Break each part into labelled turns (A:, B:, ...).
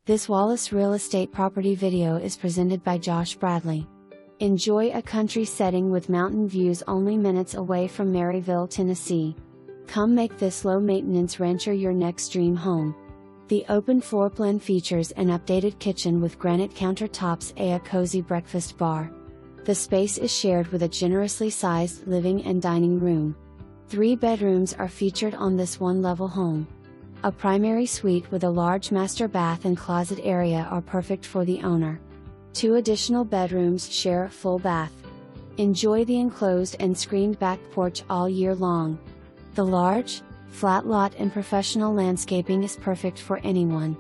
A: This Wallace Real Estate property video is presented by Josh Bradley. Enjoy a country setting with mountain views only minutes away from Maryville, Tennessee. Come make this low-maintenance rancher your next dream home. The open floor plan features an updated kitchen with granite countertops and a cozy breakfast bar. The space is shared with a generously sized living and dining room. 3 bedrooms are featured on this one-level home. A primary suite with a large master bath and closet area are perfect for the owner. 2 additional bedrooms share a full bath. Enjoy the enclosed and screened back porch all year long. The large, flat lot and professional landscaping is perfect for anyone.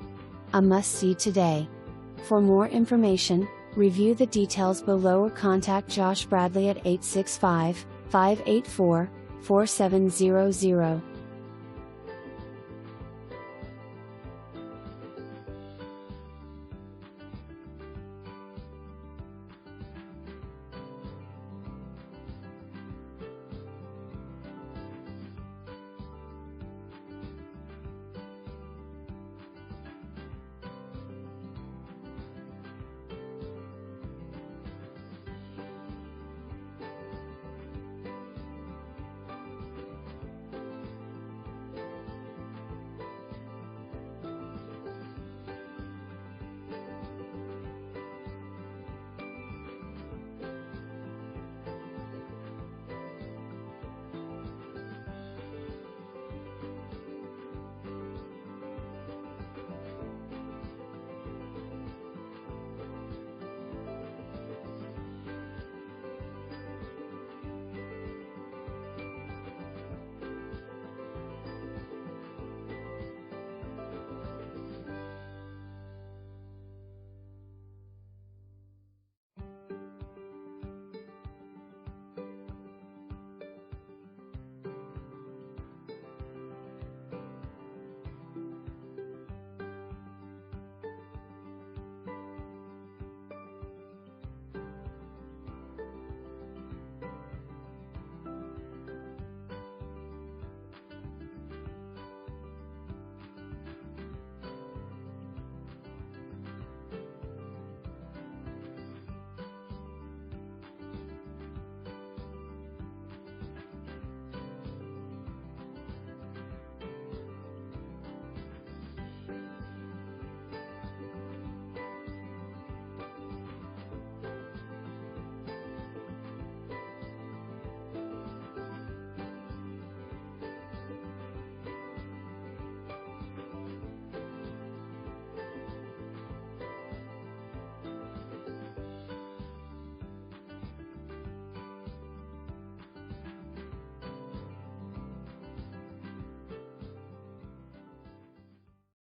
A: A must-see today. For more information, review the details below or contact Josh Bradley at 865-584-4700.